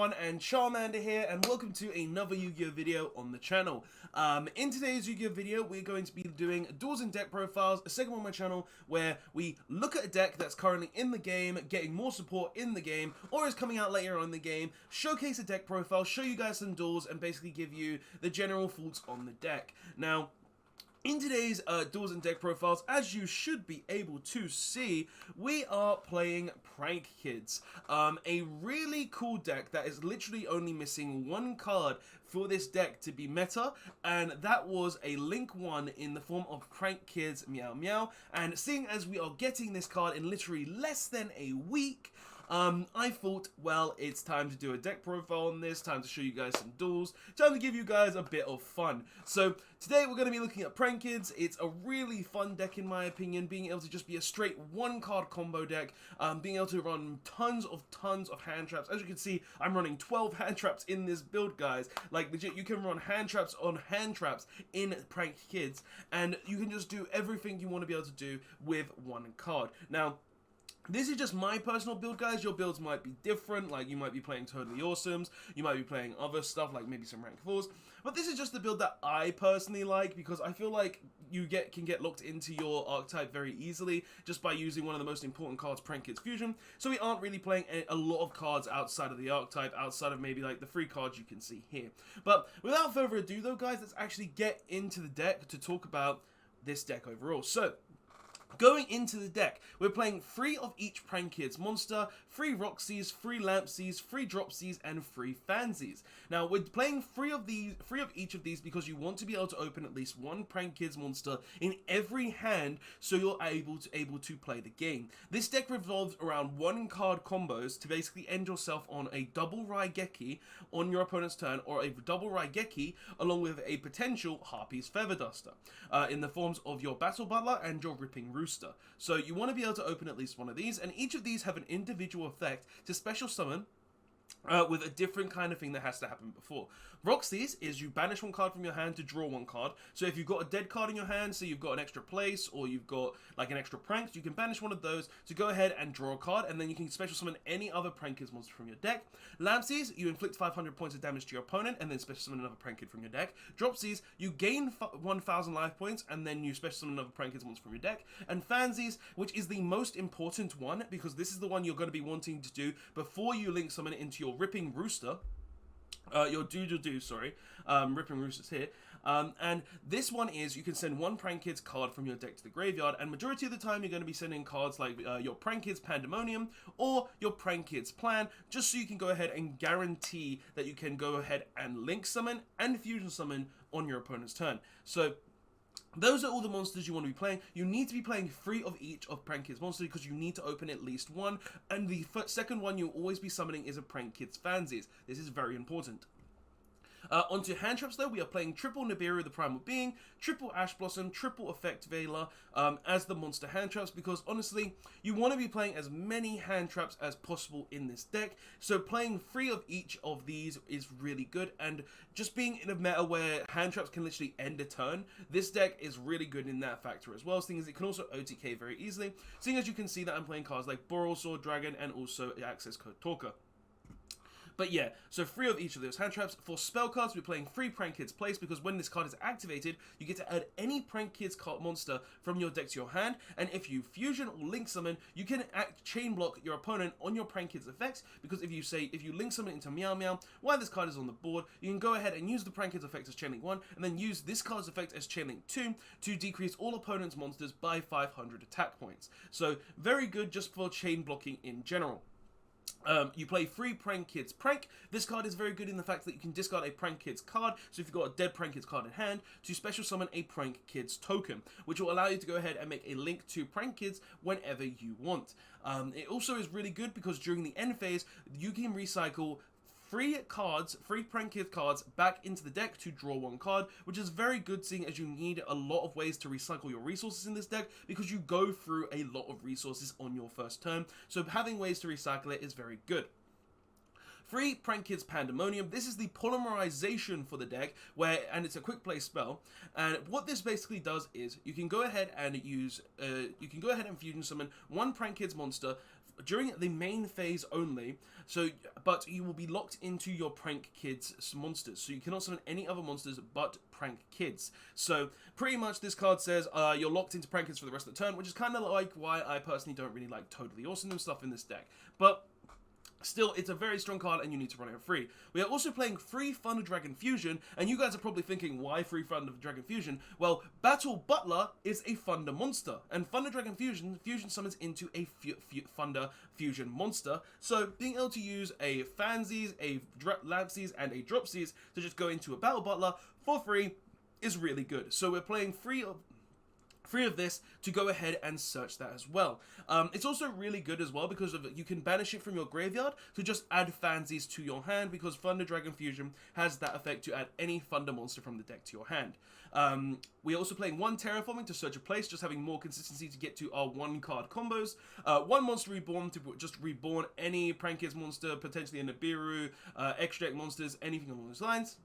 everyone, and Charmander here, and welcome to another Yu-Gi-Oh video on the channel. In today's Yu-Gi-Oh video, we're going to be doing Duels and Deck Profiles, a segment on my channel where we look at a deck that's currently in the game, getting more support in the game, or is coming out later on in the game, showcase a deck profile, show you guys some duels, and basically give you the general thoughts on the deck. Now, in today's Duels and Deck Profiles, as you should be able to see, we are playing Prank Kids. A really cool deck that is literally only missing one card for this deck to be meta, and that was a Link 1 in the form of Prank Kids Meow Meow. And seeing as we are getting this card in literally less than a week, I thought, well, it's time to do a deck profile on this, time to show you guys some duels, time to give you guys a bit of fun. So today we're going to be looking at Prank Kids. It's a really fun deck in my opinion, being able to just be a straight one card combo deck, being able to run tons of hand traps. As you can see, I'm running 12 hand traps in this build, guys. Like legit, you can run hand traps on hand traps in Prank Kids, and you can just do everything you want to be able to do with one card. Now, this is just my personal build, guys. Your builds might be different, like you might be playing Totally Awesomes, you might be playing other stuff like maybe some rank 4s, but this is just the build that I personally like because I feel like you can get locked into your archetype very easily just by using one of the most important cards, Prank Kids Fusion. So we aren't really playing a lot of cards outside of the archetype, outside of maybe like the 3 cards you can see here. But without further ado though, guys, let's actually get into the deck to talk about this deck overall. So, going into the deck, we're playing 3 of each Prank Kids monster, 3 Roxy's, 3 Lampsies, 3 Dropsies, and 3 Fansies. Now, we're playing 3 of each of these because you want to be able to open at least 1 Prank Kids monster in every hand so you're able to play the game. This deck revolves around 1 card combos to basically end yourself on a double Raigeki on your opponent's turn, or a double Raigeki along with a potential Harpy's Feather Duster in the forms of your Battle Butler and your Ripping Rooster. So you want to be able to open at least 1 of these, and each of these have an individual effect to special summon with a different kind of thing that has to happen before. Roxy's is you banish 1 card from your hand to draw 1 card. So if you've got a dead card in your hand, so you've got an extra place, or you've got like an extra prank, you can banish 1 of those to go ahead and draw a card, and then you can special summon any other Prank Kids monster from your deck. Lampsies, you inflict 500 points of damage to your opponent, and then special summon another Prank Kid from your deck. Dropsies, you gain 1,000 life points, and then you special summon another Prank Kids monster from your deck. And Fansies, which is the most important one, because this is the one you're going to be wanting to do before you link summon it into your Ripping Rooster. Your Ripping Rooster's here. And this one is, you can send 1 Prank Kids card from your deck to the graveyard, and majority of the time you're going to be sending cards like your Prank Kids Pandemonium or your Prank Kids Plan, just so you can go ahead and guarantee that you can go ahead and link summon and fusion summon on your opponent's turn. So those are all the monsters you want to be playing. You need to be playing 3 of each of Prank Kids monsters because you need to open at least 1. And the second one you'll always be summoning is a Prank Kids Fansies. This is very important. Onto hand traps though, we are playing triple Nibiru the Primal Being, triple Ash Blossom, triple Effect Veiler as the monster hand traps, because honestly, you want to be playing as many hand traps as possible in this deck. So playing 3 of each of these is really good, and just being in a meta where hand traps can literally end a turn, this deck is really good in that factor as well. Seeing as it can also OTK very easily, seeing as you can see that I'm playing cards like Boral Sword Dragon and also Access Code Talker. But yeah, so 3 of each of those hand traps. For spell cards, we're playing 3 Prank Kids Place, because when this card is activated, you get to add any Prank Kids card monster from your deck to your hand, and if you fusion or link summon, you can chain block your opponent on your Prank Kids effects, because if you link summon into Meow Meow while this card is on the board, you can go ahead and use the Prank Kids effect as chain link 1, and then use this card's effect as chain link 2 to decrease all opponent's monsters by 500 attack points. So very good just for chain blocking in general. You play 3 Prank Kids Prank. This card is very good in the fact that you can discard a Prank Kids card, so if you've got a dead Prank Kids card in hand, to special summon a Prank Kids token, which will allow you to go ahead and make a link to Prank Kids whenever you want. It also is really good because during the end phase, you can recycle 3 Prank Kids cards back into the deck to draw 1 card, which is very good seeing as you need a lot of ways to recycle your resources in this deck because you go through a lot of resources on your first turn, so having ways to recycle it is very good. 3 Prank Kids Pandemonium. This is the polymerization for the deck, and it's a quick play spell. And what this basically does is you can go ahead and fusion summon 1 Prank Kids monster during the main phase only. So, but you will be locked into your Prank Kids monsters. So you cannot summon any other monsters but Prank Kids. So pretty much this card says you're locked into Prank Kids for the rest of the turn, which is kind of like why I personally don't really like Totally Awesome and stuff in this deck. But still, it's a very strong card, and you need to run it free. We are also playing free Thunder Dragon Fusion, and you guys are probably thinking, why free Thunder Dragon Fusion? Well, Battle Butler is a Thunder monster, and Thunder Dragon Fusion summons into a Thunder Fusion monster, so being able to use a Fansies, a Lampsies, and a Dropsies to just go into a Battle Butler for free is really good. So we're playing free of this to go ahead and search that as well. It's also really good as well because you can banish it from your graveyard to just add Fansies to your hand, because Thunder Dragon Fusion has that effect to add any Thunder monster from the deck to your hand. We're also playing one Terraforming to search a place, just having more consistency to get to our one card combos. One Monster Reborn to just reborn any Prank Kids monster, potentially a Nibiru, extra deck monsters, anything along those lines.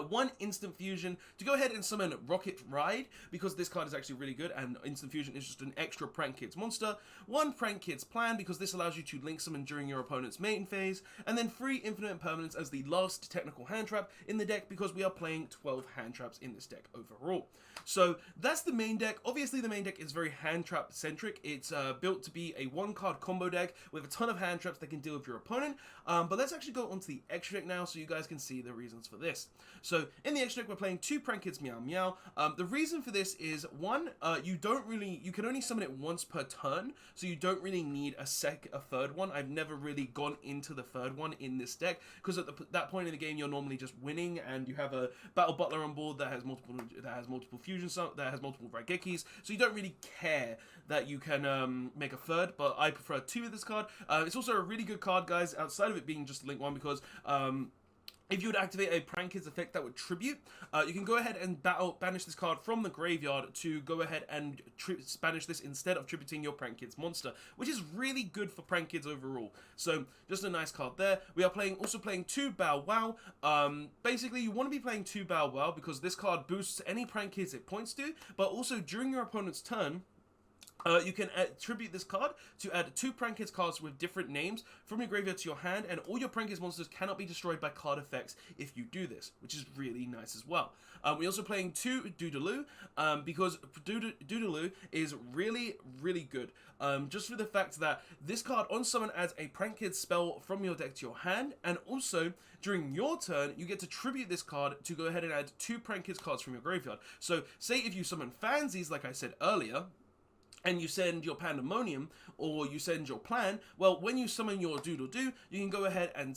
One Instant Fusion to go ahead and summon Rocket Ride, because this card is actually really good, and Instant Fusion is just an extra Prank Kids monster. One Prank Kids Plan, because this allows you to link summon during your opponent's main phase. And then 3 Infinite Impermanence as the last technical hand trap in the deck, because we are playing 12 hand traps in this deck overall. So that's the main deck. Obviously the main deck is very hand trap centric. It's built to be a 1-card combo deck with a ton of hand traps that can deal with your opponent. But let's actually go onto the extra deck now so you guys can see the reasons for this. So in the extra deck, we're playing 2 Prank Kids Meow Meow. The reason for this is, one, you can only summon it once per turn, so you don't really need a third one. I've never really gone into the third one in this deck, because at that point in the game, you're normally just winning, and you have a Battle Butler on board that has multiple fusion, that has multiple Raigekis, so you don't really care that you can make a third, but I prefer 2 of this card. It's also a really good card, guys, outside of it being just link 1, because if you would activate a Prank Kids effect that would tribute, you can go ahead and banish this card from the graveyard to go ahead and banish this instead of tributing your Prank Kids monster, which is really good for Prank Kids overall. So just a nice card there. We are also playing 2 Bow Wow. Basically, you want to be playing 2 Bow Wow because this card boosts any Prank Kids it points to, but also during your opponent's turn, you can attribute this card to add 2 Prank Kids cards with different names from your graveyard to your hand, and all your Prank Kids monsters cannot be destroyed by card effects if you do this, which is really nice as well. We're also playing 2 Doodaloo, because Doodaloo is really, really good. Just for the fact that this card on summon adds a Prank Kids spell from your deck to your hand, and also during your turn, you get to tribute this card to go ahead and add 2 Prank Kids cards from your graveyard. So say if you summon Fansies, like I said earlier, and you send your Pandemonium, or you send your Plan, well, when you summon your Doodle-Doo, you can go ahead and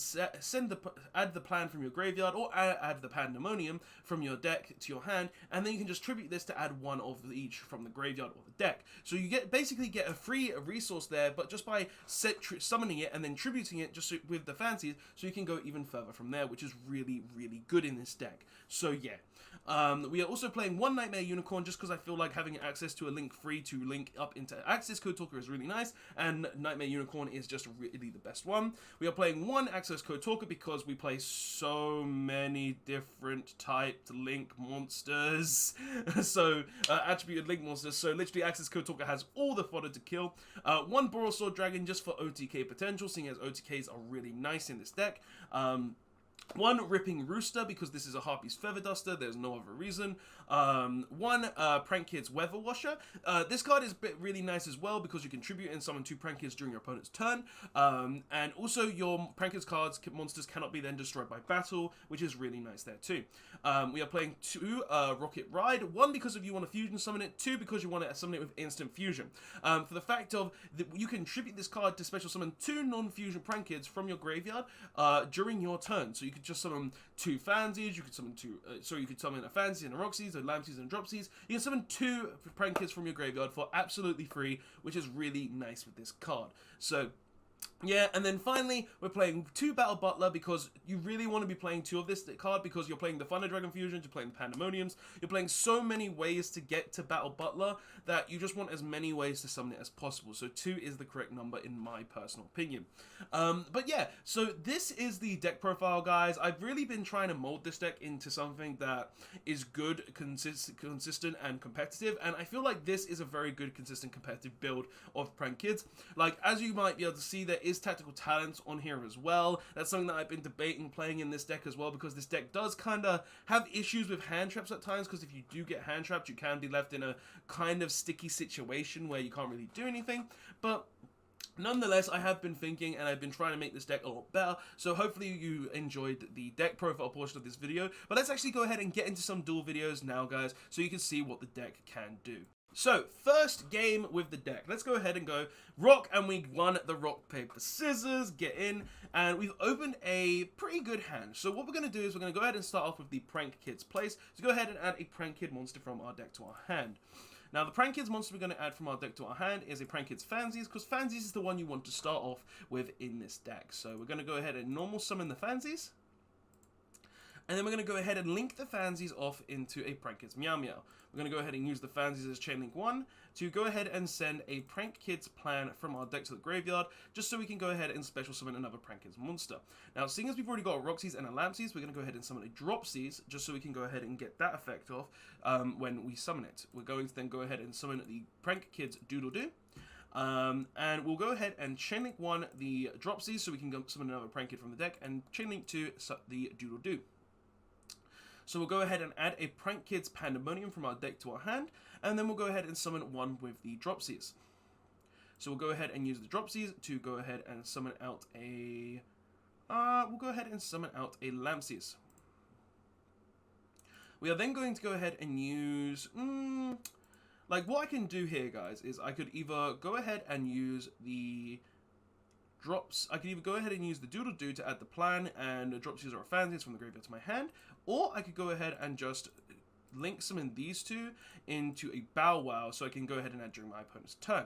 add the Plan from your graveyard, or add the Pandemonium from your deck to your hand, and then you can just tribute this to add 1 of each from the graveyard or the deck. So you basically get a free resource there, but just by summoning it and then tributing it just with the Fancies, so you can go even further from there, which is really, really good in this deck. So yeah. We are also playing 1 Nightmare Unicorn just because I feel like having access to a link free to link up into Access Code Talker is really nice, and Nightmare Unicorn is just really the best one. We are playing 1 Access Code Talker because we play so many different typed link monsters, so attributed link monsters, so literally Access Code Talker has all the fodder to kill. 1 Boral Sword Dragon just for OTK potential, seeing as OTKs are really nice in this deck. 1 Ripping Rooster, because this is a Harpy's Feather Duster, there's no other reason. 1 Prank Kids Weather Washer. This card is really nice as well, because you can tribute and summon 2 Prank Kids during your opponent's turn. And also your Prank Kids monsters cannot be then destroyed by battle, which is really nice there too. We are playing 2 Rocket Ride. 1 because you want to fusion summon it, 2 because you want to summon it with instant fusion. For the fact of you can tribute this card to special summon 2 non-fusion Prank Kids from your graveyard during your turn. So you could just summon 2 Fansies, you could summon you could summon a Fancy and a Roxy's, a Lampsies and a Dropsies. You can summon 2 Prank Kids from your graveyard for absolutely free, which is really nice with this card. So Yeah, and then finally, we're playing 2 Battle Butler because you really want to be playing 2 of this card because you're playing the Thunder Dragon Fusions, you're playing the Pandemoniums, you're playing so many ways to get to Battle Butler that you just want as many ways to summon it as possible. So 2 is the correct number in my personal opinion. But yeah, so this is the deck profile, guys. I've really been trying to mold this deck into something that is good, consistent, and competitive, and I feel like this is a very good, consistent, competitive build of Prank Kids. Like, as you might be able to see, there is tactical talents on here as well. That's something that I've been debating playing in this deck as well, because this deck does kind of have issues with hand traps at times, because if you do get hand trapped, you can be left in a kind of sticky situation where you can't really do anything. But nonetheless, I have been thinking and I've been trying to make this deck a lot better, so hopefully you enjoyed the deck profile portion of this video. But let's actually go ahead and get into some duel videos now, guys, so you can see what the deck can do. So, first game with the deck. Let's go ahead and go rock, and we won the rock, paper, scissors, get in, and we've opened a pretty good hand. So what we're going to do is we're going to go ahead and start off with the Prank Kids place. So go ahead and add a Prank Kid monster from our deck to our hand. Now, the Prank Kids monster we're going to add from our deck to our hand is a Prank Kids Fansies, because Fansies is the one you want to start off with in this deck. So we're going to go ahead and normal summon the Fansies. And then we're going to go ahead and link the Fansies off into a Prank Kids Meow Meow. We're going to go ahead and use the Fansies as Chain Link 1 to go ahead and send a Prank Kids plan from our deck to the graveyard, just so we can go ahead and special summon another Prank Kids monster. Now, seeing as we've already got a Roxy's and a Lampsies, we're going to go ahead and summon a Dropsies, just so we can go ahead and get that effect off when we summon it. We're going to then go ahead and summon the Prank Kids Doodle Doo. And we'll go ahead and Chain Link 1 the Dropsies, so we can go summon another Prank Kid from the deck, and Chain Link 2 the Doodle Doo. So we'll go ahead and add a Prank Kids Pandemonium from our deck to our hand, and then we'll go ahead and summon one with the Dropsies. So we'll go ahead and use the Dropsies to go ahead and summon out a... we'll go ahead and summon out a Lampsies. We are then going to go ahead and use... like, what I can do here, guys, is I could either go ahead and use the... I could either go ahead and use the Doodle Doo to add the plan and the Dropsies or Fansies from the graveyard to my hand, or I could go ahead and just link summon these two into a Bow Wow, so I can go ahead and add during my opponent's turn.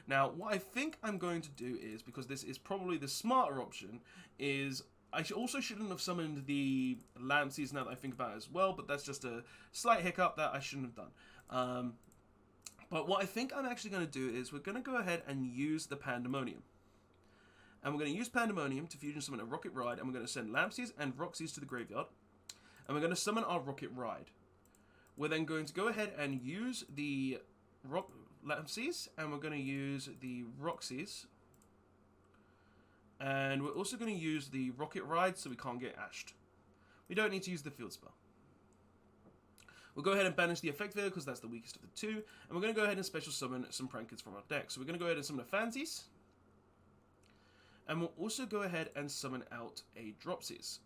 Now, what I think I'm going to do is, because this is probably the smarter option, is I also shouldn't have summoned the Lampsies now that I think about it as well, but that's just a slight hiccup that I shouldn't have done. But what I think I'm actually going to do is we're going to go ahead and use the Pandemonium. And we're going to use Pandemonium to fusion summon a Rocket Ride, and we're going to send Lampsies and Roxy's to the graveyard. And we're going to summon our Rocket Ride. We're then going to go ahead and use the Lampsies, and we're going to use the Roxy's. And we're also going to use the Rocket Ride so we can't get ashed. We don't need to use the field spell. We'll go ahead and banish the effect there because that's the weakest of the two. And we're going to go ahead and special summon some Prank Kids from our deck. So we're going to go ahead and summon the Fansies. And we'll also go ahead and summon out a Dropsies.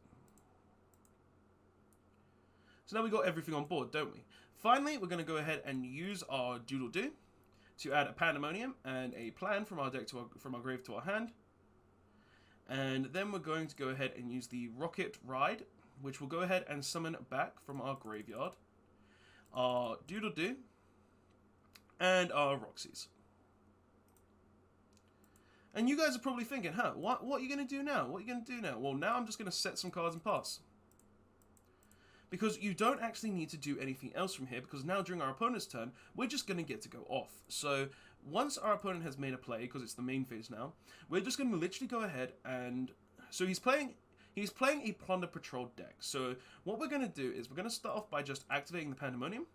So now we've got everything on board, don't we? Finally, we're going to go ahead and use our Doodle Doo to add a Pandemonium and a plan from our deck to from our grave to our hand. And then we're going to go ahead and use the Rocket Ride, which will go ahead and summon back from our graveyard our Doodle Doo and our Roxy's. And you guys are probably thinking, huh, what are you going to do now? What are you going to do now? Well, now I'm just going to set some cards and pass. Because you don't actually need to do anything else from here, because now during our opponent's turn, we're just going to get to go off. So once our opponent has made a play, because it's the main phase now, we're just going to literally go ahead and... So he's playing a Plunder Patroll deck. So what we're going to do is we're going to start off by just activating the Pandemonium,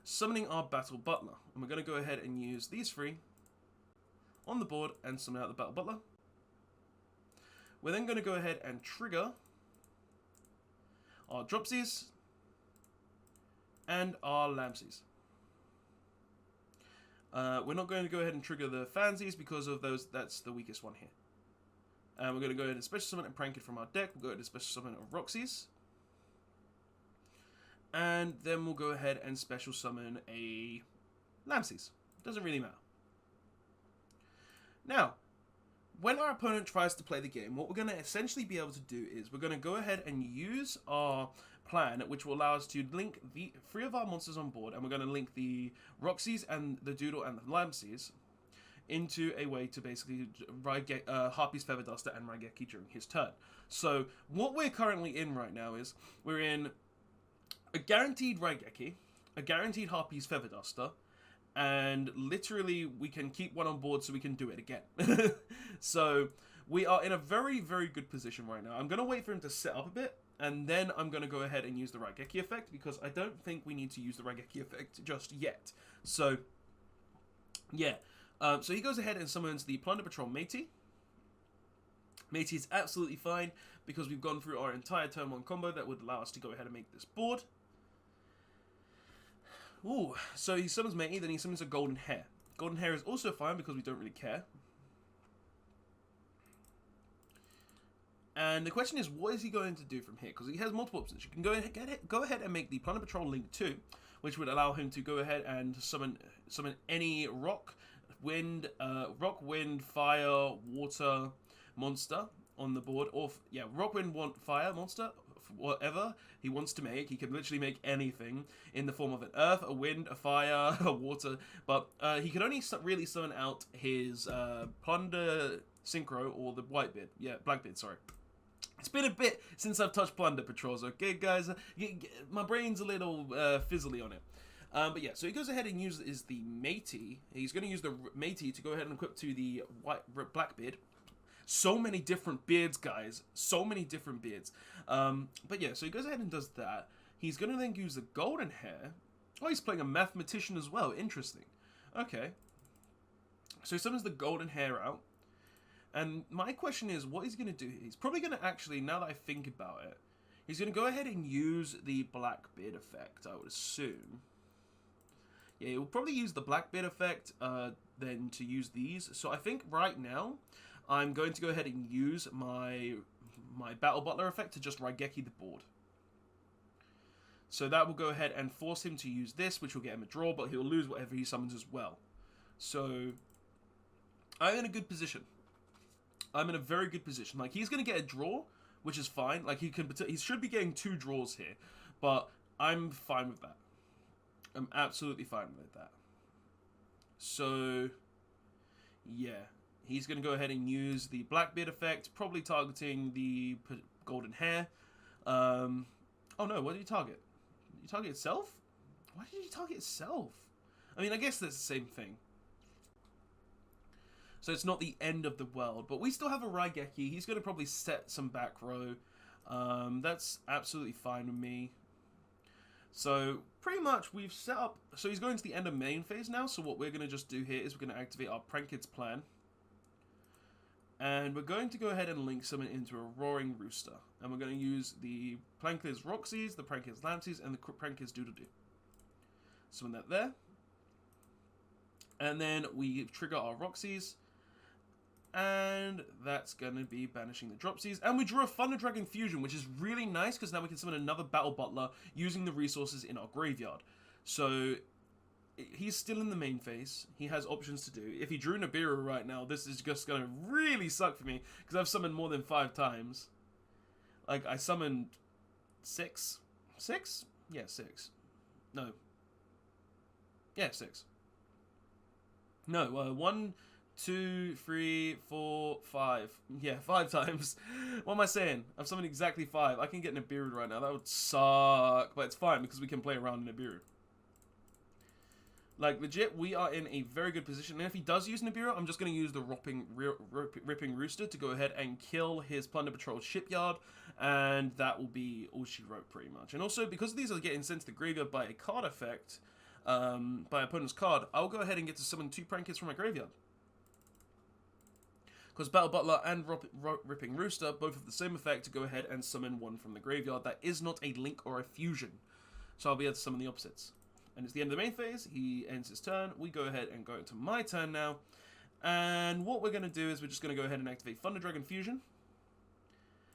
summoning our Battle Butler, and we're going to go ahead and use these three on the board and summon out the Battle Butler. We're then going to go ahead and trigger our Dropsies and our Lampsies. We're not going to go ahead and trigger the Fansies because of those. That's the weakest one here. And we're going to go ahead and special summon and Prank It from our deck. We'll go ahead and special summon a Roxy's. And then we'll go ahead and special summon a Lampsies. Doesn't really matter. Now, when our opponent tries to play the game, what we're going to essentially be able to do is we're going to go ahead and use our plan, which will allow us to link the 3 of our monsters on board, and we're going to link the Roxy's and the Doodle and the Lampsies into a way to basically Harpy's Feather Duster and Raigeki during his turn. So what we're currently in right now is we're in a guaranteed Raigeki, a guaranteed Harpy's Feather Duster, and literally we can keep one on board so we can do it again. So we are in a very, very good position right now. I'm going to wait for him to set up a bit, and then I'm going to go ahead and use the Raigeki effect, because I don't think we need to use the Raigeki effect just yet. So, yeah. So he goes ahead and summons the Plunder Patrol Matey. Matey is absolutely fine, because we've gone through our entire turn 1 combo that would allow us to go ahead and make this board. Ooh, so he summons Matey, then he summons a Golden Hair. Golden Hair is also fine, because we don't really care. And the question is, what is he going to do from here? Because he has multiple options. You can go ahead and make the Plunder Patrol Link 2, which would allow him to go ahead and summon any rock, wind, fire, water monster on the board, or rock, wind, fire monster, whatever he wants to make. He can literally make anything in the form of an earth, a wind, a fire, a water, but he can only really summon out his Plunder Synchro or the Whitebeard. Yeah, Blackbeard, sorry. It's been a bit since I've touched Plunder Patrols, okay, guys? My brain's a little fizzly on it. But yeah, so he goes ahead and uses the Matey. He's going to use the Matey to go ahead and equip to the Blackbeard. So many different beards, guys. So many different beards. But yeah, so he goes ahead and does that. He's going to then use the Golden Hair. Oh, he's playing a Mathematician as well. Interesting. Okay. So he summons the Golden Hair out. And my question is, what he's going to do? He's probably going to actually, now that I think about it, he's going to go ahead and use the Blackbeard effect, I would assume. Yeah, he'll probably use the Blackbeard effect then to use these. So I think right now, I'm going to go ahead and use my Battle Butler effect to just Raigeki the board. So that will go ahead and force him to use this, which will get him a draw, but he'll lose whatever he summons as well. So I'm in a good position. I'm in a very good position. Like, he's going to get a draw, which is fine. Like, he should be getting 2 draws here, but I'm fine with that. I'm absolutely fine with that. So, yeah. He's going to go ahead and use the Blackbeard effect, probably targeting the Golden Hair. Oh no, what did he target? Did he target itself? Why did he target itself? I mean, I guess that's the same thing. So it's not the end of the world, but we still have a Raigeki. He's going to probably set some back row. That's absolutely fine with me. So pretty much we've set up. So he's going to the end of main phase now. So what we're going to just do here is we're going to activate our Prankid's plan. And we're going to go ahead and link summon into a Roaring Rooster. And we're going to use the Prankid's Roxies, the Prankid's Lampsies, and the Prankid's Doodle-Doo. Summon that there. And then we trigger our Roxies. And that's going to be banishing the Dropsies. And we drew a Thunder Dragon Fusion, which is really nice because now we can summon another Battle Butler using the resources in our graveyard. So he's still in the main phase. He has options to do. If he drew Nibiru right now, this is just going to really suck for me because I've summoned more than 5 times. Like, I summoned 6? 6? Yeah, 6. No. Yeah, 6. No, 1... 2, 3, 4, 5. Yeah, 5 times. What am I saying? I've summoned exactly 5. I can get Nibiru right now. That would suck. But it's fine because we can play around Nibiru. Like, legit, we are in a very good position. And if he does use Nibiru, I'm just going to use the Ripping Rooster to go ahead and kill his Plunder Patrol Shipyard. And that will be all she wrote, pretty much. And also, because these are getting sent to the graveyard by a card effect, by opponent's card, I'll go ahead and get to summon 2 Prankids from my graveyard. Because Battle Butler and Ripping Rooster both have the same effect to go ahead and summon 1 from the graveyard. That is not a link or a fusion. So I'll be able to summon the opposites. And it's the end of the main phase. He ends his turn. We go ahead and go into my turn now. And what we're going to do is we're just going to go ahead and activate Thunder Dragon Fusion.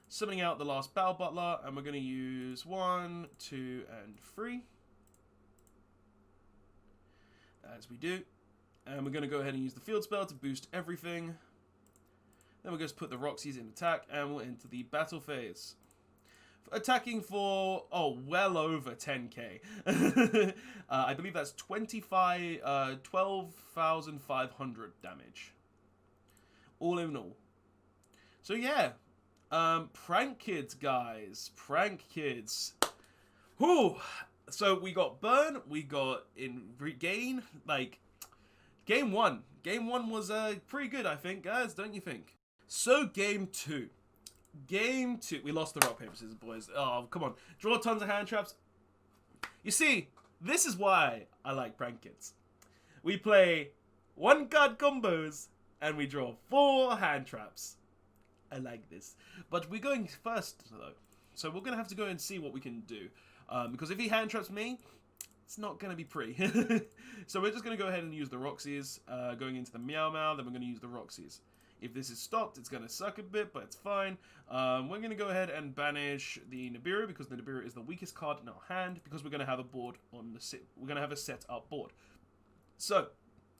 Summoning out the last Battle Butler. And we're going to use 1, 2, and 3. As we do. And we're going to go ahead and use the Field Spell to boost everything. Then we'll just put the Roxies in attack, and we'll enter the battle phase. attacking for, oh, well over 10k. I believe that's 12,500 damage. All in all. So yeah, prank kids, guys. Prank kids. Whew. So we got burn, we got in regain, like, game one. Game one was pretty good, I think, guys, don't you think? So game two. Game two. We lost the rock, paper, scissors, boys. Oh, come on. Draw tons of hand traps. You see, this is why I like prank kids. We play 1-card combos, and we draw 4 hand traps. I like this. But we're going first, though. So we're going to have to go and see what we can do. Because if he hand traps me, it's not going to be pretty. So we're just going to go ahead and use the Roxy's, going into the Meow Meow, then we're going to use the Roxy's. If this is stopped, it's going to suck a bit, but it's fine. We're going to go ahead and banish the Nibiru, because the Nibiru is the weakest card in our hand, because we're going to have a board on the we're going to have a set up board. So,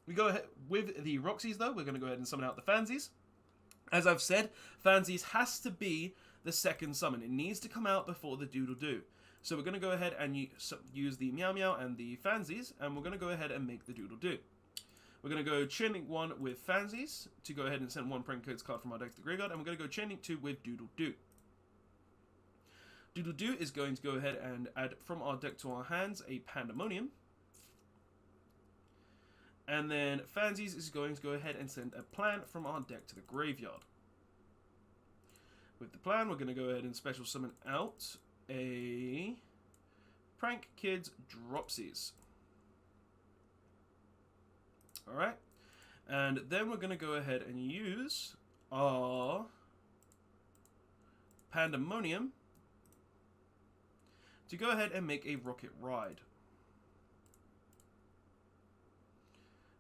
we go ahead with the Roxy's, though. We're going to go ahead and summon out the Fansies. As I've said, Fansies has to be the second summon. It needs to come out before the Doodle-Doo. So we're going to go ahead and use the Meow Meow and the Fansies, and we're going to go ahead and make the Doodle-Doo. We're going to go Chain Link 1 with Fansies to go ahead and send 1 Prank Codes card from our deck to the graveyard, and we're going to go Chain Link 2 with Doodle-Doo. Doodle-Doo is going to go ahead and add from our deck to our hands a Pandemonium. And then Fansies is going to go ahead and send a Plan from our deck to the graveyard. With the Plan, we're going to go ahead and special summon out a Prank Kids Dropsies. Alright, and then we're going to go ahead and use our Pandemonium to go ahead and make a Rocket Ride.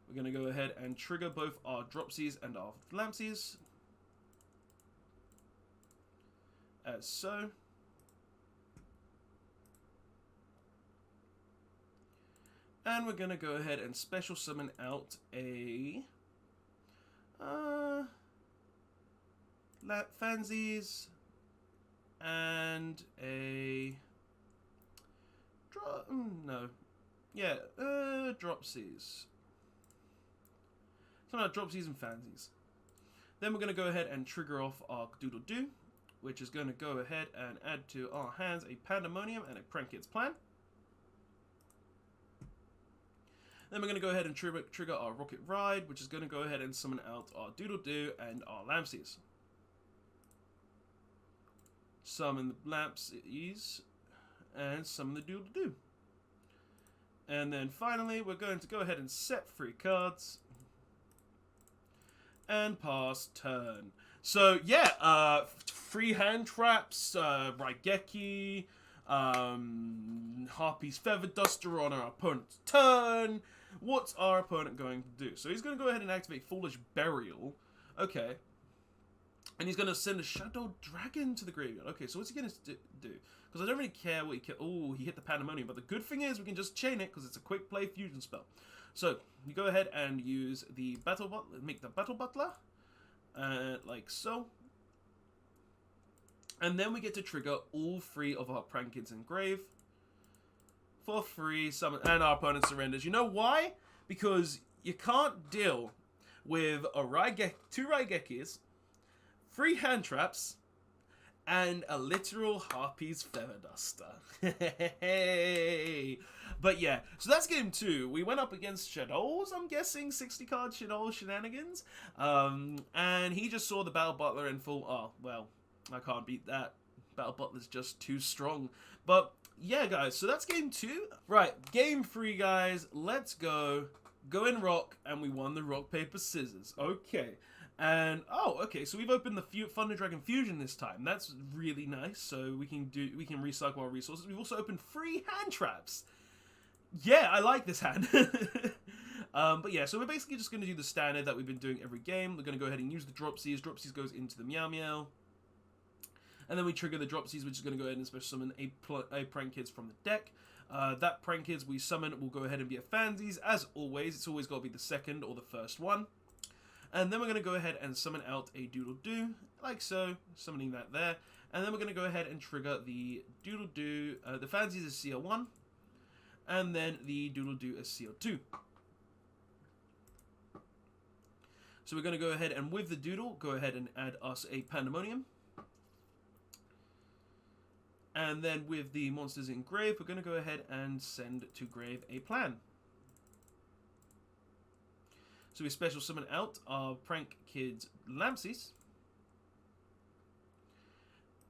We're going to go ahead and trigger both our Dropsies and our Lampsies, as so. And we're going to go ahead and special summon out a Fansies and a Dropsies. So no, Dropsies and Fansies. Then we're going to go ahead and trigger off our Doodle-Doo, which is going to go ahead and add to our hands a Pandemonium and a Prank Kids Plan. Then we're going to go ahead and trigger our Rocket Ride, which is going to go ahead and summon out our Doodle-Doo and our Lampsies. Summon the Lampsies and summon the Doodle-Doo. And then finally, we're going to go ahead and set 3 cards. And pass turn. So, yeah, 3 hand traps, Raigeki, Harpy's Feather Duster on our opponent's turn. What's our opponent going to do? So he's going to go ahead and activate Foolish Burial. Okay. And he's going to send a Shaddoll Dragon to the graveyard. Okay, so what's he going to do? Because I don't really care what he can... Oh, he hit the Pandemonium. But the good thing is we can just chain it because it's a quick play fusion spell. So, you go ahead and use the Battle Butler, make the Battle Butler. Like so. And then we get to trigger all 3 of our Prank Kids Engrave for free summon, and our opponent surrenders. You know why? Because you can't deal with a 2 Raigekis, 3 hand traps, and a literal Harpy's Feather Duster. But yeah, so that's game 2. We went up against Shaddoll's, I'm guessing, 60-card Shaddoll shenanigans. And he just saw the Battle Butler in full. Oh, well, I can't beat that. Battle Butler's just too strong. But yeah, guys, so that's game 2. Right, game 3, guys. Let's go. Go in rock, and we won the rock, paper, scissors. Okay. And, oh, okay, so we've opened the Thunder Dragon Fusion this time. That's really nice, so we can recycle our resources. We've also opened 3 hand traps. Yeah, I like this hand. But yeah, so we're basically just going to do the standard that we've been doing every game. We're going to go ahead and use the Dropsies. Dropsies goes into the Meow Meow. And then we trigger the Dropsies, which is going to go ahead and special summon a Prank Kids from the deck. That Prank Kids we summon will go ahead and be a Fansies. As always, it's always got to be the second or the first one. And then we're going to go ahead and summon out a Doodle-Doo, like so, summoning that there. And then we're going to go ahead and trigger the Doodle-Doo. The Fancies is CL1. And then the Doodle-Doo is CL2. So we're going to go ahead and with the Doodle, go ahead and add us a Pandemonium. And then with the monsters in grave, we're going to go ahead and send to grave a plan. So we special summon out our Prank Kids Lampsies.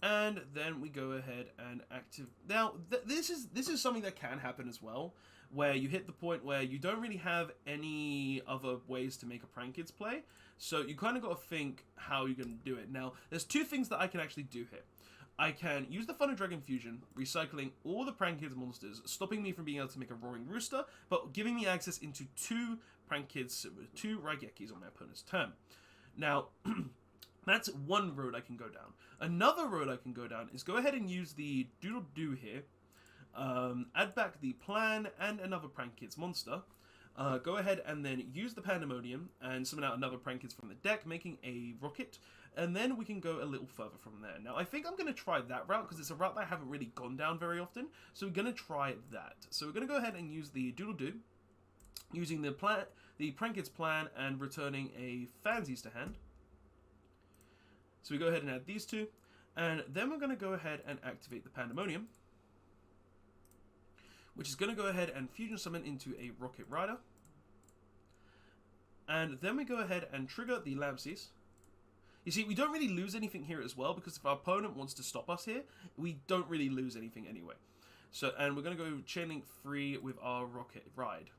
And then we go ahead and activate. Now, this is something that can happen as well, where you hit the point where you don't really have any other ways to make a Prank Kids play. So you kind of got to think how you're going to do it. Now, there's two things that I can actually do here. I can use the Thunder Dragon Fusion, recycling all the Prank Kids monsters, stopping me from being able to make a Roaring Rooster, but giving me access into two Prank Kids, two Raigekis on my opponent's turn. Now, that's one road I can go down. Another road I can go down is go ahead and use the Doodle-Doo here, add back the plan and another Prank Kids monster, go ahead and then use the Pandemonium and summon out another Prank Kids from the deck, making a Rocket, and then we can go a little further from there. Now, I think I'm going to try that route, because it's a route that I haven't really gone down very often, so we're going to try that. So we're going to go ahead and use the Doodle-Doo, using the Prank Kids plan, and returning a Fancies to hand. So we go ahead and add these two, and then we're going to go ahead and activate the Pandemonium, which is going to go ahead and fusion summon into a Rocket Rider. And then we go ahead and trigger the Lampsies. You see, we don't really lose anything here as well, because if our opponent wants to stop us here, we don't really lose anything anyway. So, and we're going to go Chain Link free with our Rocket Ride.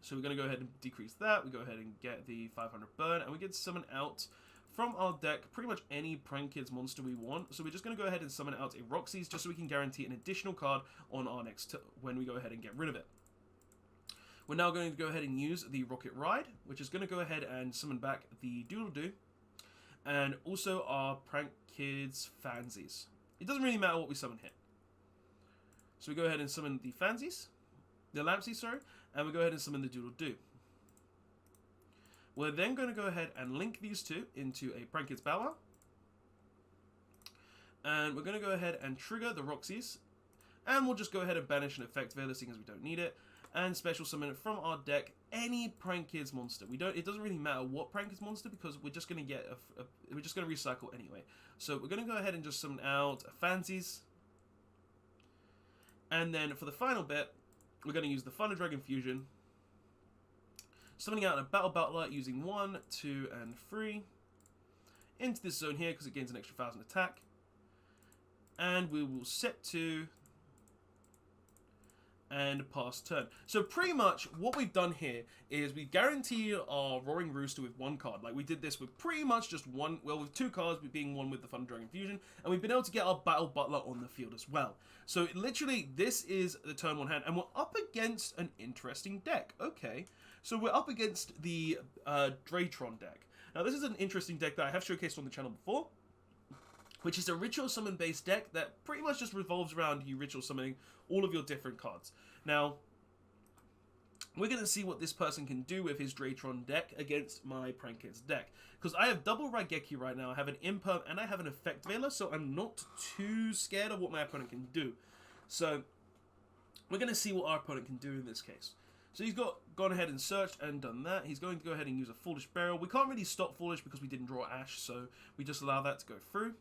So we're going to go ahead and decrease that. We go ahead and get the 500 burn, and we get to summon out from our deck pretty much any Prank Kids monster we want. So we're just going to go ahead and summon out a Roxy's, just so we can guarantee an additional card on our next turn when we go ahead and get rid of it. We're now going to go ahead and use the Rocket Ride, which is going to go ahead and summon back the Doodle-Doo, and also our Prank Kids Fancies. It doesn't really matter what we summon here. So we go ahead and summon the Fancies, the Lampsies, sorry, and we go ahead and summon the Doodle-Doo. We're then going to go ahead and link these two into a Prank Kids Bow. And we're going to go ahead and trigger the Roxy's. And we'll just go ahead and banish an Effect Veiler, seeing as we don't need it. And special summon from our deck any Prank Kids monster. It doesn't really matter what Prank Kids monster, because we're just going to get we're just going to recycle anyway. So we're going to go ahead and just summon out Fancies. And then for the final bit, we're going to use the Thunder Dragon Fusion, summoning out a Battle Battler using 1, 2, and 3 into this zone here, because it gains an extra 1,000 attack. And we will set to and pass turn. So pretty much what we've done here is we guarantee our Roaring Rooster with one card. Like we did this with pretty much just one, well, with two cards, being one with the Thunder Dragon Fusion, and we've been able to get our Battle Butler on the field as well. So literally, this is the turn one hand, and we're up against an interesting deck. Okay, so we're up against the Drytron deck. Now this is an interesting deck that I have showcased on the channel before, which is a Ritual Summon based deck that pretty much just revolves around you Ritual Summoning all of your different cards. Now, we're going to see what this person can do with his Drytron deck against my Prank Kids deck. Because I have double Raigeki right now, I have an Imperm, and I have an Effect Veiler, so I'm not too scared of what my opponent can do. So, we're going to see what our opponent can do in this case. So he's gone ahead and searched and done that. He's going to go ahead and use a Foolish Burial. We can't really stop Foolish because we didn't draw Ash, so we just allow that to go through.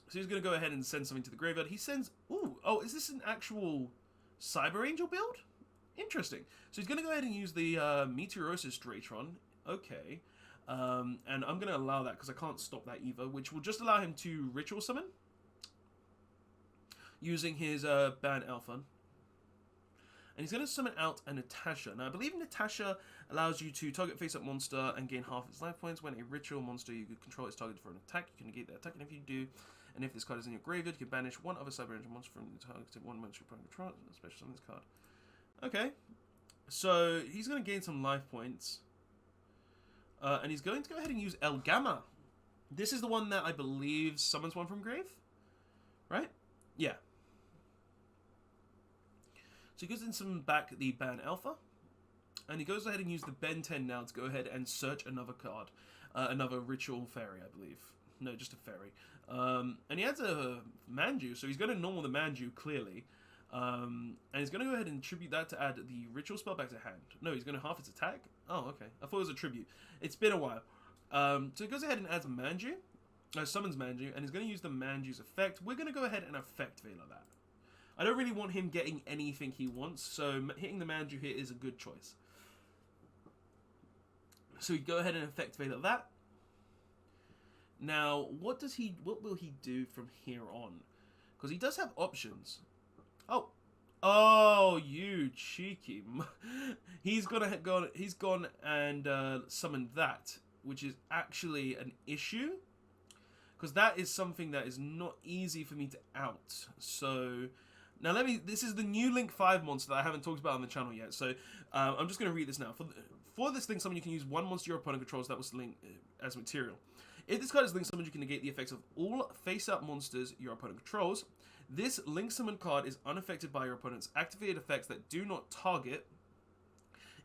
So he's going to go ahead and send something to the graveyard. He sends... Ooh, oh, is this an actual Cyber Angel build? Interesting. So he's going to go ahead and use the Meteorosis Drytron. Okay. And I'm going to allow that because I can't stop that either, which will just allow him to Ritual Summon using his Ban Alpha. And he's going to summon out a Natasha. Now, I believe Natasha allows you to target face-up monster and gain half its life points. When a ritual monster you could control is targeted for an attack, you can negate that attack. And if you do, and if this card is in your graveyard, you can banish one other Cyber Angel monster from the targeted one monster you control. Special summon this card. Okay. So, he's going to gain some life points. And he's going to go ahead and use El Gamma. This is the one that I believe summons one from grave? Right? Yeah. So he goes and summons back the Ban Alpha, and he goes ahead and uses the Ben 10 now to go ahead and search another card, another Ritual Fairy, I believe. No, just a fairy. And he has a Manju, so he's going to normal the Manju, clearly. And he's going to go ahead and tribute that to add the ritual spell back to hand. No, he's going to half its attack? Oh, okay. I thought it was a tribute. It's been a while. So he goes ahead and adds Manju. Summons Manju, and he's going to use the Manju's effect. We're going to go ahead and effect Veiler that. I don't really want him getting anything he wants, so hitting the Manju here is a good choice. So we go ahead and effect Veiler that. Now, what will he do from here on? Because he does have options. Oh, you cheeky! He's gone and summoned that, which is actually an issue, because that is something that is not easy for me to out. So now this is the new Link 5 monster that I haven't talked about on the channel yet. So I'm just going to read this now. For this Link summon, you can use one monster your opponent controls that was linked as material. If this card is Link summoned, you can negate the effects of all face-up monsters your opponent controls. This Link Summon card is unaffected by your opponent's activated effects that do not target.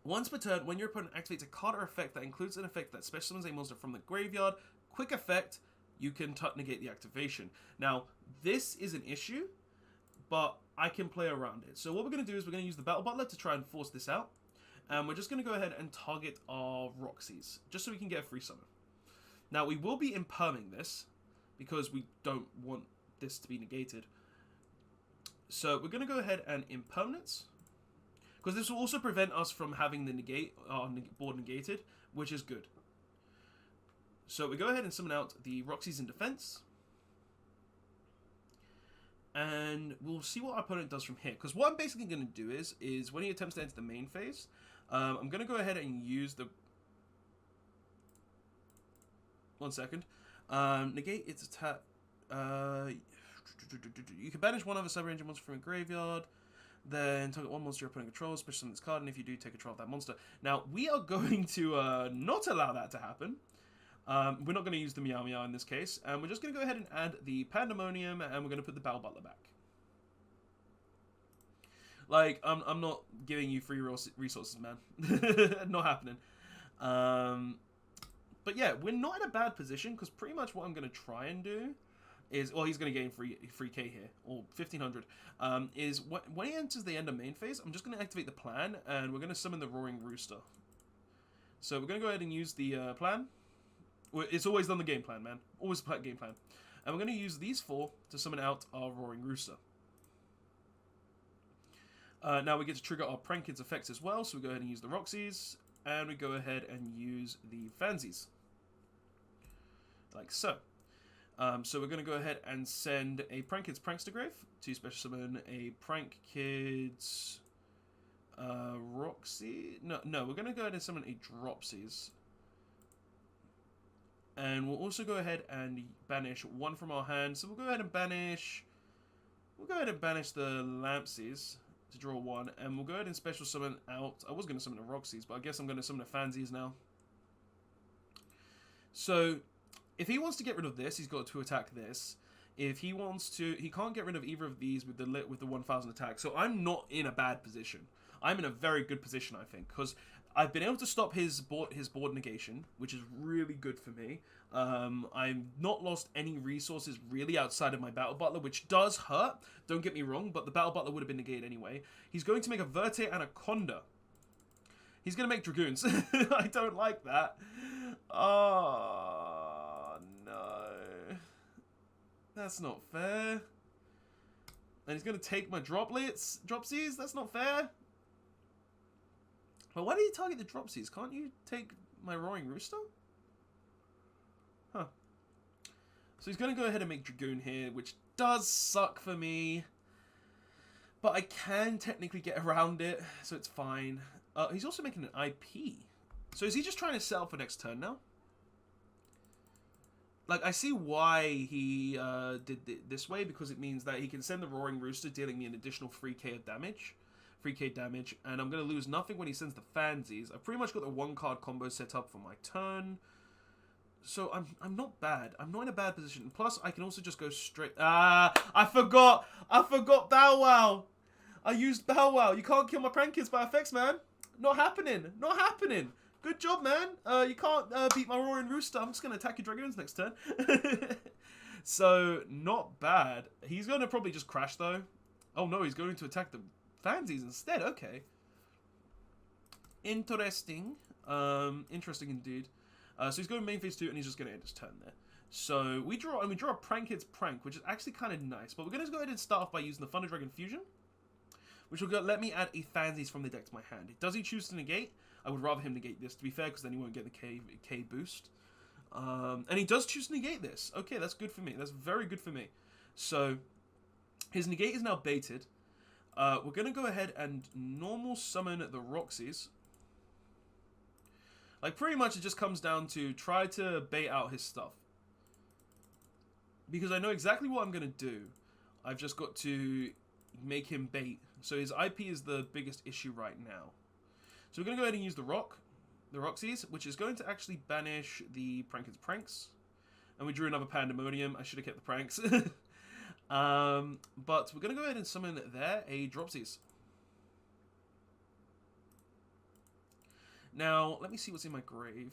Once per turn, when your opponent activates a card or effect that includes an effect that special summons a monster from the graveyard, quick effect, you can negate the activation. Now, this is an issue, but I can play around it. So what we're going to do is we're going to use the Battle Butler to try and force this out. And we're just going to go ahead and target our Roxy's, just so we can get a free summon. Now, we will be imperming this, because we don't want this to be negated. So we're going to go ahead and impermanence, because this will also prevent us from having the board negated, which is good. So we go ahead and summon out the Roxy's in defense, and we'll see what our opponent does from here. Because what I'm basically going to do is when he attempts to enter the main phase, I'm going to go ahead and use the... One second. Negate its attack. You can banish one other cyber-engine monster from a graveyard. Then target one monster your opponent controls, special summon this card, and if you do, take control of that monster. Now, we are going to not allow that to happen. We're not going to use the Meow Meow in this case. And we're just going to go ahead and add the Pandemonium, and we're going to put the Battle Butler back. Like, I'm not giving you free resources, man. Not happening. But yeah, we're not in a bad position, because pretty much what I'm going to try and do is, well, he's going to gain free K here, or 1500, is when he enters the end of main phase, I'm just going to activate the plan, and we're going to summon the Roaring Rooster. So we're going to go ahead and use the plan. It's always done the game plan, man. Always the game plan. And we're going to use these 4 to summon out our Roaring Rooster. Now we get to trigger our Prankid's effects as well, so we go ahead and use the Roxy's, and we go ahead and use the Fansies. Like so. So we're going to go ahead and send a Prankid's Prankster Grave to special summon a Prankid's Roxy. No, we're going to go ahead and summon a Dropsies. And we'll also go ahead and banish one from our hand. So we'll go ahead and banish... We'll go ahead and banish the Lampsies to draw one. And we'll go ahead and special summon out... I was going to summon the Roxy's, but I guess I'm going to summon the Fansies now. So... if he wants to get rid of this, he's got to attack this. If he wants to, he can't get rid of either of these with the 1000 attack. So I'm not in a bad position. I'm in a very good position, I think, because I've been able to stop his board negation, which is really good for me. I've not lost any resources really outside of my Battle Butler, which does hurt. Don't get me wrong, but the Battle Butler would have been negated anyway. He's going to make a Verte Anaconda. He's going to make Dragoons. I don't like that. Oh, no. That's not fair. And he's going to take my Dropsies? That's not fair. But why did he target the Dropsies? Can't you take my Roaring Rooster? Huh. So he's going to go ahead and make Dragoon here, which does suck for me. But I can technically get around it, so it's fine. He's also making an IP. So is he just trying to sell for next turn now? Like, I see why he did it this way, because it means that he can send the Roaring Rooster, dealing me an additional 3k of damage. 3k damage, and I'm going to lose nothing when he sends the Fansies. I've pretty much got the 1-card combo set up for my turn. So I'm not bad. I'm not in a bad position. Plus, I can also just go straight... I forgot Bow Wow! I used Bow Wow! You can't kill my Prank Kids by effects, man! Not happening! Not happening! Good job, man. You can't beat my Roaring Rooster. I'm just going to attack your Dragoons next turn. So, not bad. He's going to probably just crash, though. Oh, no, he's going to attack the Fansies instead. Okay. Interesting. Interesting indeed. So he's going main phase 2, and he's just going to end his turn there. So we draw a Prank Hits Prank, which is actually kind of nice. But we're going to go ahead and start off by using the Thunder Dragon Fusion, which will let me add a Fansies from the deck to my hand. Does he choose to negate? I would rather him negate this, to be fair, because then he won't get the K boost. And he does choose to negate this. Okay, that's good for me. That's very good for me. So his negate is now baited. We're going to go ahead and normal summon the Roxys. Like, pretty much it just comes down to try to bait out his stuff. Because I know exactly what I'm going to do. I've just got to make him bait. So his IP is the biggest issue right now. So we're going to go ahead and use the Roxys, which is going to actually banish the Prankins Pranks. And we drew another Pandemonium. I should have kept the Pranks. But we're going to go ahead and summon there a Dropsies. Now, let me see what's in my grave.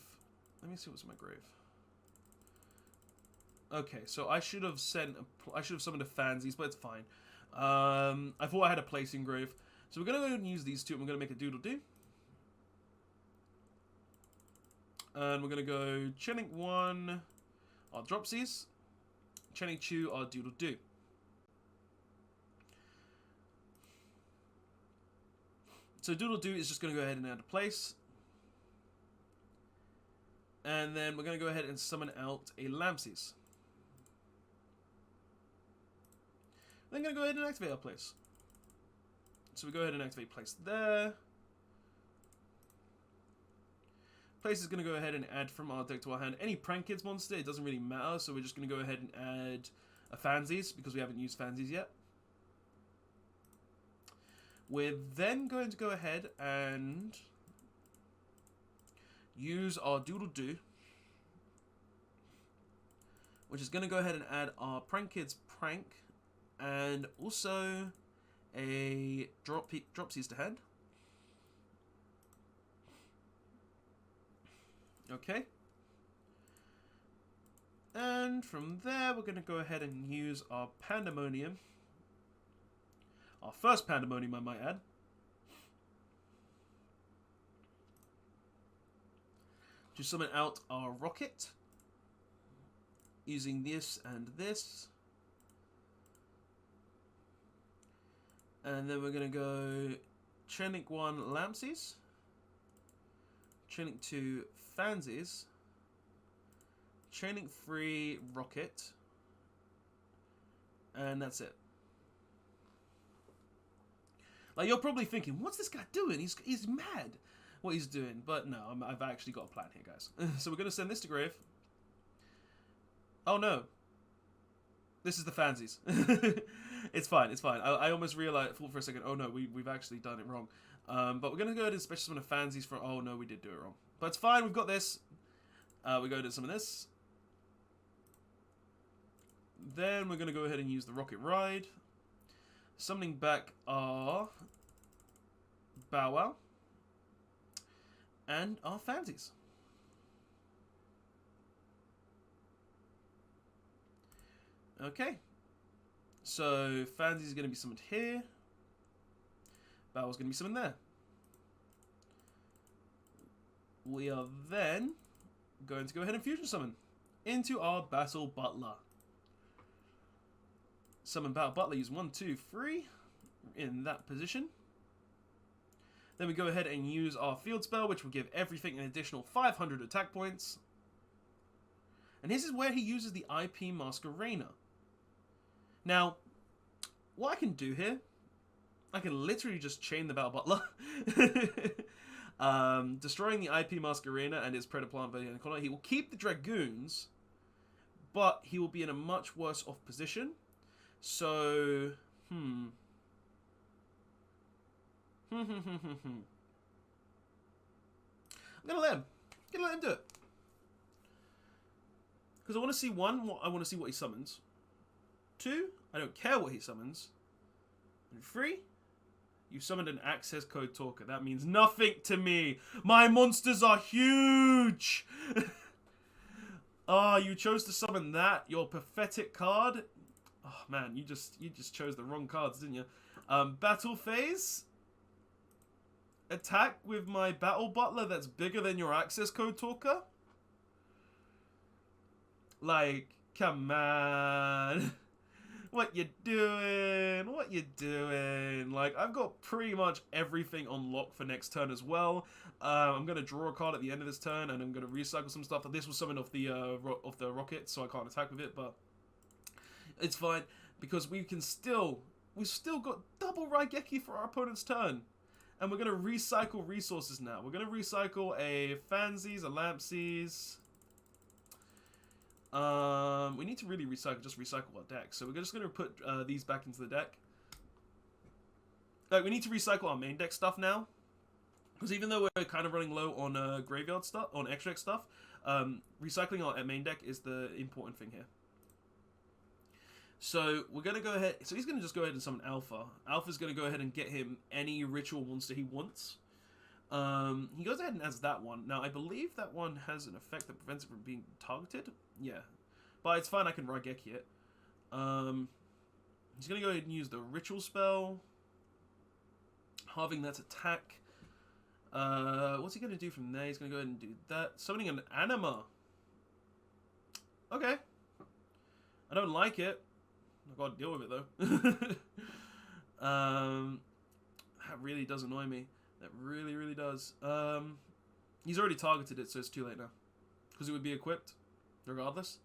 Okay, so I should have summoned a Fansies, but it's fine. I thought I had a placing grave. So we're going to go ahead and use these two, and we're going to make a Doodle-Doo. And we're going to go Chaining 1, our Dropsies. Chaining 2, our Doodle-Doo. So Doodle-Doo is just going to go ahead and add a place. And then we're going to go ahead and summon out a Lampsies. Then going to go ahead and activate our place. So we go ahead and activate place there. Place is going to go ahead and add from our deck to our hand any Prank Kids monster. It doesn't really matter, so we're just going to go ahead and add a Fansies because we haven't used Fansies yet. We're then going to go ahead and use our Doodle-Doo, which is going to go ahead and add our Prank Kids Prank and also a Dropsies to hand. Okay. And from there, we're going to go ahead and use our Pandemonium. Our first Pandemonium, I might add. To summon out our Rocket. Using this and this. And then we're going to go Chaining 1 Lampsies. Chaining 2 Fansies. Chaining 3 Rocket. And that's it. Like, you're probably thinking, what's this guy doing? He's mad what he's doing. But no, I've actually got a plan here, guys. So we're going to send this to grave. Oh, no. This is the Fansies. It's fine, it's fine. I almost realized, thought for a second, oh no, we've actually done it wrong. But we're going to go ahead and special summon a Fansies for, oh no, we did do it wrong. But it's fine, we've got this. We go to summon this. Then we're going to go ahead and use the Rocket Ride. Summoning back our Bow Wow. And our Fansies. Okay. So, Fansies is going to be summoned here. Bow Wow's going to be summoned there. We are then going to go ahead and fusion summon into our Battle Butler. Summon Battle Butler, use 1, 2, 3 in that position. Then we go ahead and use our field spell, which will give everything an additional 500 attack points. And this is where he uses the IP Masquerena. Now, what I can do here, I can literally just chain the Battle Butler. Destroying the IP Masquerena and his Predator Plant Variant Collar. He will keep the Dragoons, but he will be in a much worse off position. So, I'm gonna let him do it. Because I want to see, one, I want to see what he summons. 2, I don't care what he summons. And 3, You summoned an access code talker. That means nothing to me. My monsters are huge. Oh, you chose to summon that. Your pathetic card. Oh man, you just chose the wrong cards, didn't you? Battle phase. Attack with my battle butler that's bigger than your access code talker. Like, come on. What you doing? What you doing? Like, I've got pretty much everything on lock for next turn as well. I'm gonna draw a card at the end of this turn, and I'm gonna recycle some stuff. This was summoned off the rocket, so I can't attack with it, but it's fine because we've still got double Raigeki for our opponent's turn, and we're gonna recycle resources now. We're gonna recycle a Fansies, a Lampsies. We need to really recycle our deck. So we're just going to put these back into the deck. We need to recycle our main deck stuff now. Because even though we're kind of running low on graveyard stuff, on extra deck stuff, recycling our main deck is the important thing here. So we're going to go ahead. So he's going to just go ahead and summon Alpha. Alpha's going to go ahead and get him any ritual monster he wants. He goes ahead and adds that one. Now, I believe that one has an effect that prevents it from being targeted. Yeah. But it's fine, I can Raigeki it. He's going to go ahead and use the ritual spell. Halving that's attack. What's he going to do from there? He's going to go ahead and do that. Summoning an Anima. Okay. I don't like it. I've got to deal with it, though. That really does annoy me. That really, really does. He's already targeted it, so it's too late now. Because it would be equipped, regardless.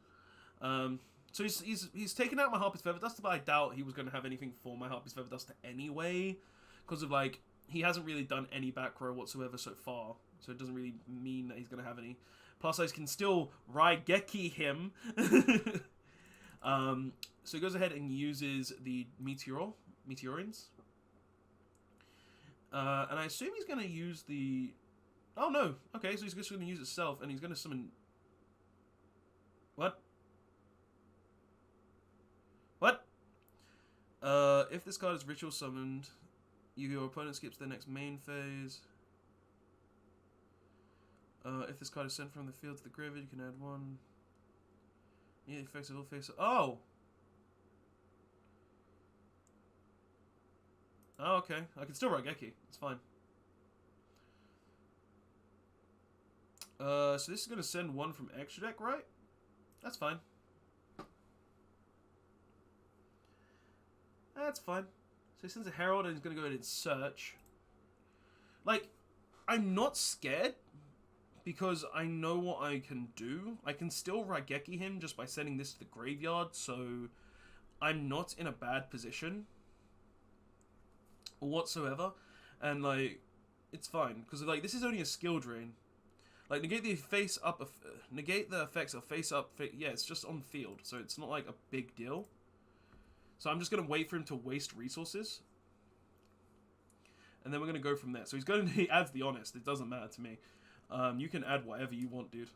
So he's taken out my Harpy's Feather Duster, but I doubt he was going to have anything for my Harpy's Feather Duster anyway. Because of, like, he hasn't really done any back row whatsoever so far. So it doesn't really mean that he's going to have any. Plus, I can still Raigeki him. So he goes ahead and uses the Meteorines. And I assume he's going to use the... Oh, no. Okay, so he's just going to use itself, and he's going to summon... What? What? If this card is ritual summoned, your opponent skips the next main phase. If this card is sent from the field to the graveyard, you can add one. Yeah, effects of all face... Oh! Oh, okay. I can still Raigeki. It's fine. So this is going to send one from extra deck, right? That's fine. That's fine. So he sends a Herald and he's going to go ahead and search. Like, I'm not scared because I know what I can do. I can still Raigeki him just by sending this to the graveyard, so I'm not in a bad position whatsoever, and like it's fine because like this is only a skill drain. Like negate the effects of face up. Yeah, it's just on field, so it's not like a big deal. So I'm just gonna wait for him to waste resources, and then we're gonna go from there. So he adds the Honest. It doesn't matter to me. You can add whatever you want, dude.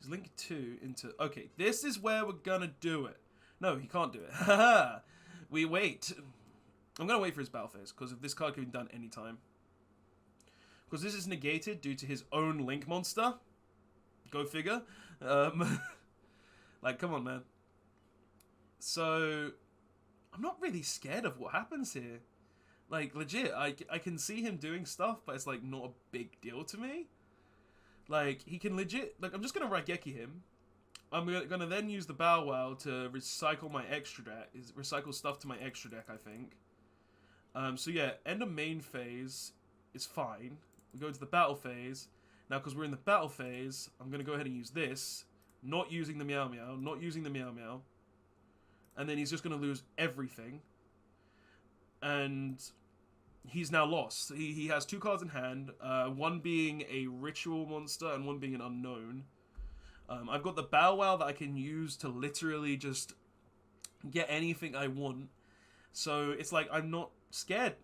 Link 2 into... Okay, this is where we're gonna do it. No, he can't do it. Haha! We wait. I'm gonna wait for his battle phase, because if this card can be done anytime. Because this is negated due to his own Link monster. Go figure. Like, come on, man. So, I'm not really scared of what happens here. Like, legit, I can see him doing stuff, but it's, like, not a big deal to me. Like, he can legit... Like, I'm just going to Raigeki him. I'm going to then use the Bow Wow to recycle my extra deck. Recycle stuff to my extra deck, I think. So, yeah, end of main phase is fine. We go into the battle phase. Now, because we're in the battle phase, I'm going to go ahead and use this. Not using the Meow Meow. Not using the Meow Meow. And then he's just going to lose everything. And... he's now lost. He has 2 cards in hand, one being a ritual monster and one being an unknown. I've got the Bow Wow that I can use to literally just get anything I want. So it's like, I'm not scared.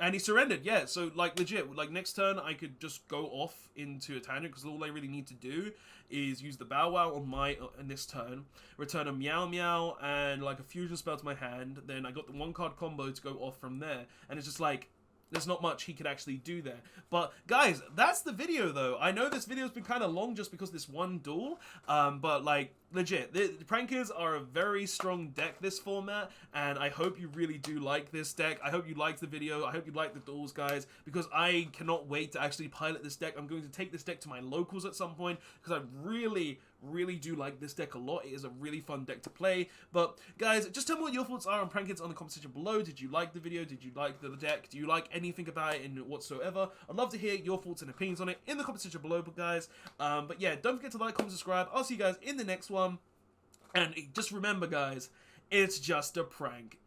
And he surrendered, yeah. So, like, legit, like, next turn, I could just go off into a tangent, because all I really need to do is use the Bow Wow on in this turn, return a Meow Meow, and, like, a fusion spell to my hand, then I got the 1-card combo to go off from there, and it's just like, there's not much he could actually do there. But, guys, that's the video, though. I know this video's been kind of long just because this one duel, but, like, legit, the Prankers are a very strong deck this format, and I hope you really do like this deck. I hope you liked the video. I hope you liked the duels, guys, because I cannot wait to actually pilot this deck. I'm going to take this deck to my locals at some point, because I really do like this deck a lot. It is a really fun deck to play. But guys, just tell me what your thoughts are on Prankers on the comment section below. Did you like the video? Did you like the deck? Do you like anything about it in whatsoever? I'd love to hear your thoughts and opinions on it in the comment section below, guys. But yeah, don't forget to like, comment, subscribe. I'll see you guys in the next one. And just remember, guys, it's just a prank.